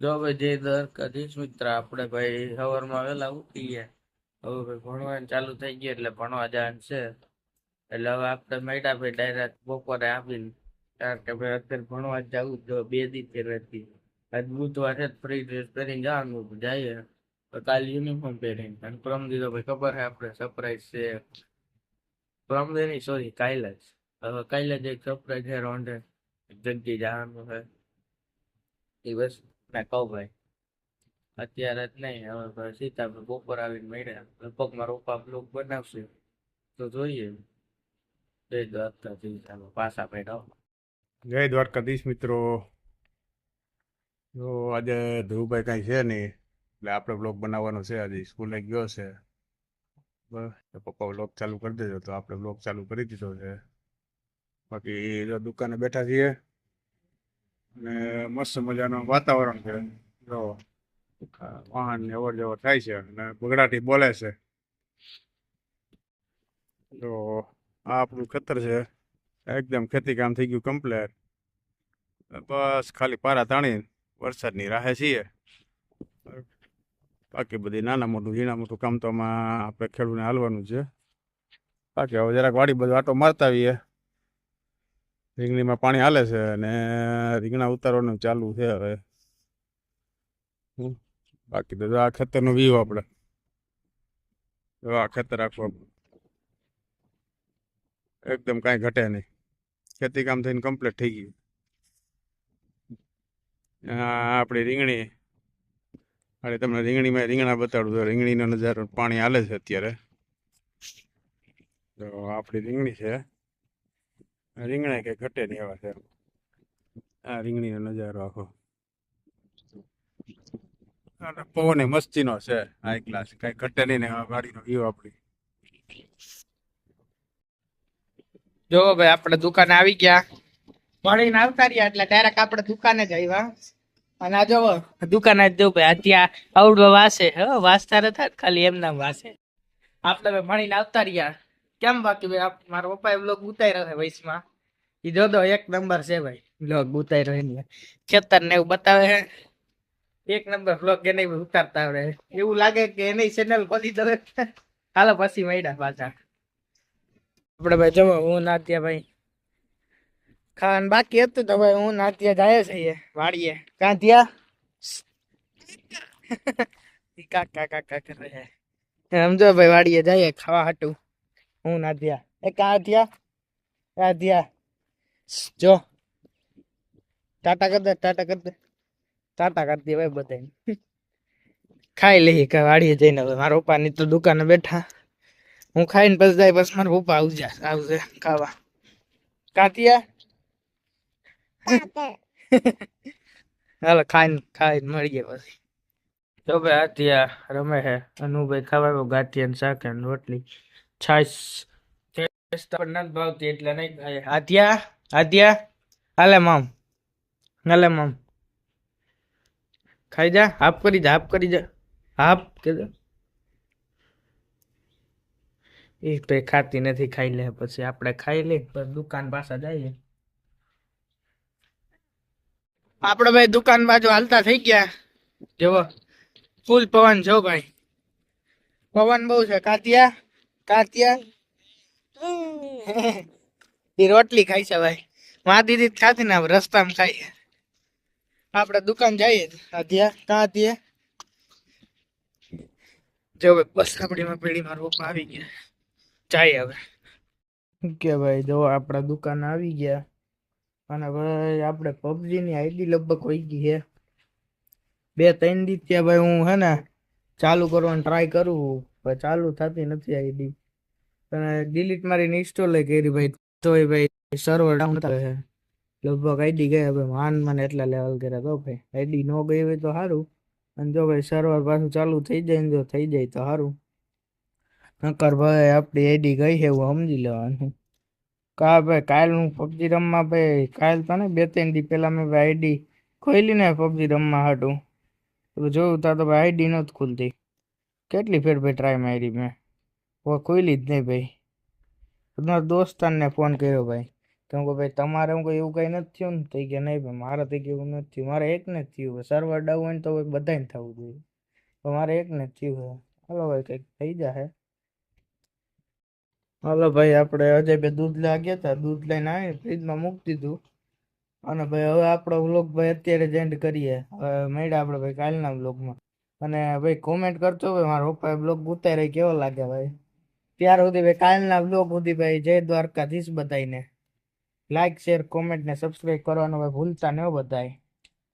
જો ભાઈ જય દ્વારકાધીશ મિત્ર, આપણે ભાઈ સવારમાં વહેલા ઉઠી ગયા. હવે ભાઈ ભણવાનું ચાલુ થઈ ગયું એટલે ભણવા જવાનું છે. એટલે હવે આપણે મેળા ભાઈ ડાયરેક્ટ બપોરે આપીને, કારણ કે ભાઈ અત્યારે ભણવા જ જવું જ જો 2 દી રહેતી. આજ બુધવાર છે, ફ્રી ડ્રેસ પહેરીને જવાનું જઈએ. તો કાલે યુનિફોર્મ પહેરીને અને પરમ દીધો ભાઈ ખબર છે આપણે સરપ્રાઈઝ છે. પરમ દી નહીં, સોરી, કાલે જ. હવે કાલે જ એક સરપ્રાઈઝ છે, રોંઢે જગ્યાએ જવાનું છે. એ બસ મેં કહું ભાઈ અત્યારે જ નહીં, હવે ભાઈ સીતા બપોર આવીને મળ્યા. લગભગ મારો પપ્પા બ્લોગ બનાવશે તો જોઈએ. જય દ્વારકાથી ચાલો પાછા બેઠા. જય દ્વારકાધીશ મિત્રો. જો આજે ધ્રુવભાઈ કાંઈ છે નહીં એટલે આપણે બ્લોગ બનાવવાનો છે. આજે સ્કૂલે ગયો છે, બસ તો પપ્પા બ્લોગ ચાલુ કરી દેજો તો આપણે બ્લોગ ચાલુ કરી દીધો છે. બાકી જો દુકાને બેઠા છીએ અને મસ્ત મજાનું વાતાવરણ છે. જો વાહનની અવર જવર થાય છે અને બગડાટી બોલે છે. તો આ આપણું ખેતર છે, એકદમ ખેતી કામ થઈ ગયું કમ્પ્લેટ. બસ ખાલી પારા તાણી વરસાદની રાહે છીએ. બાકી બધી નાના મોટું ઝીણા મોટું કામ તો આમાં આપણે ખેડૂને હાલવાનું છે. બાકી હવે જરાક વાડી બધું આટો મારતા આવીએ. રીંગણીમાં પાણી હાલે છે અને રીંગણા ઉતારવાનું ચાલુ છે હવે. બાકી તો આ ખેતરનો વ્યૂ આપણે આ ખેતર આખું એકદમ કાંઈ ઘટે નહીં. ખેતી કામ થઈને કમ્પ્લીટ થઈ ગયું. આપણી રીંગણી, અરે તમને રીંગણીમાં રીંગણા બતાડું તો રીંગણીનો નજારો, પાણી હાલે છે અત્યારે. તો આપણી રીંગણી છે, રીંગણા કંઈ ઘટે નહીં એવા છે. આ રીંગણીનો નજારો આખો પવન મસ્તીનો છે, હાઈ ક્લાસ, કઈ ઘટે નહીં ને ગાડીનો વ્યૂ આપણી. જો ભાઈ આપણે દુકાને આવી ગયા, મળીને આવતા રહ્યા એટલે ડાયરેક્ટ આપણે દુકાને જ આવ્યા. અને આ જો દુકાને જ જો ભાઈ ત્યાં આવડો વાસે વાસતા હતા, ખાલી એમના વાસે. આપણે ભાઈ મળીને આવતા રહ્યા. કેમ બાકી ભાઈ મારા પપ્પાએ બ્લોગ ઉતાર્યો છે વૈશમાં, એ જો દો 1 નંબર છે ભાઈ. બ્લોગ ઉતાર્યો એને ખેતર ને એવું બતાવે છે, 1 નંબર બ્લોગ એને ઉતારતા આવડે. એવું લાગે કે એની ચેનલ ખોલી દે. હાલો પછી મળ્યા પાછા. આપણે ભાઈ જવો હું નાત્યા ભાઈ ખાવાનું બાકી હતું તો ભાઈ હું નાત્યા જાય છે વાડીએ. કાં ત્યાં કાકા કાકા કરે છે સમજો ભાઈ, વાડીએ જઈએ ખાવા હાટું. હું નાત્યા એ કાં ત્યાં જો ટાટા કર દે, ટાટા કર દે, ટાટા કરી દે ભાઈ બધાને. ખાઈ લઈએ કે વાડીએ જઈને. હવે મારા પપ્પાની તો દુકાને બેઠા, હું ખાઈને પછી જાય, બસ મારા પપ્પા આવશે ખાવા. કાતિયા હાલો ખાઈને મળીએ પછી. તો ભાઈ આતિયા રમે છે, અનુભાઈ ખાવા ગાંઠિયા શાક અને રોટલી છાશ પણ નથી ભાવતી એટલે નહીં ખાય. આદ્યા હાલે મમ ખાઈ જા, હાફ કરી જા હાફ કે એ ભાઈ ખાતી નથી, ખાઈ લે પછી આપણે ખાઈ લે પછી દુકાન પાછા જઈએ. આપણે ભાઈ દુકાન બાજુ હાલતા થઈ ગયા. જુઓ ફૂલ પવન જો ભાઈ, પવન બહુ છે. કાતિયા એ રોટલી ખાઈ છે ભાઈ, મા દીદી ખાતી ને રસ્તામાં ખાઈ. આપણે દુકાન જઈએ. આદ્યા જો બસ આપણીમાં પેઢીમાં રોપા આવી ગયા. જાય હવે કે ભાઈ જો આપણા દુકાન આવી ગયા. અને ભાઈ આપણે પબજી ની આઈડી લગભગ હોઈ ગઈ છે. 2-3 દી ત્યાં ભાઈ હું હે ને ચાલુ કરવાનું ટ્રાય કરું, પણ ચાલુ થતી નથી આઈડી. અને ડિલીટ મારીને ઇન્સ્ટોલ કરી ભાઈ, તોય ભાઈ સર્વર ડાઉન થાય. લગભગ આઈડી ગયા ભાઈ, મને એટલા લેવલ કર્યા તો ભાઈ. આઈડી ન ગઈ હોય તો સારું, અને જો ભાઈ સર્વર પાછું ચાલુ થઈ જાય ને જો થઈ જાય તો સારું. નકર ભાઈ આપણી આઈડી ગઈ છે એવું સમજી લેવાનું. કા ભાઈ કાલ હું પબજી રમવા ભાઈ, કાલ તો ને 2-3 દી પહેલા મેં ભાઈ આઈડી ખોલી ને પબજી રમવા હાટું, તો જોયું તા તો ભાઈ આઈડી નહોતી ખુલતી. કેટલી ફેર ભાઈ ટ્રાય મારી મેં, ખોલી જ નહીં ભાઈ. મારા દોસ્તારને ફોન કર્યો ભાઈ તો હું કહું ભાઈ તમારે હું કોઈ એવું કઈ નથી થયું ને? તો ઈ કે નહીં ભાઈ મારે તો એવું નથી થયું, મારે એકને જ થયું. સર્વર ડાઉન હોય ને તો બધાને થવું જોઈએ, પણ મારે એકને જ થયું છે. હાલો ભાઈ કંઈક થઈ જાય. હાલો ભાઈ આપણે અજય બે દૂધ લેવા ગયા હતા, દૂધ લઈને આવી ફ્રીજમાં મૂકી દીધું. અને ભાઈ હવે આપણો વ્લોગ ભાઈ અત્યારે જ એન્ડ કરીએ. હવે મળ્યા આપણે ભાઈ કાલના વ્લોગમાં. અને ભાઈ કોમેન્ટ કરજો ભાઈ મારા પપ્પાએ બ્લોગ ઉતાર્યો કેવો લાગે ભાઈ. ત્યાર સુધી ભાઈ કાલના બ્લોગ સુધી ભાઈ જય દ્વારકાધીશ બધાયને. લાઈક શેર કોમેન્ટ ને સબસ્ક્રાઈબ કરવાનું ભાઈ ભૂલતા ન બધાય.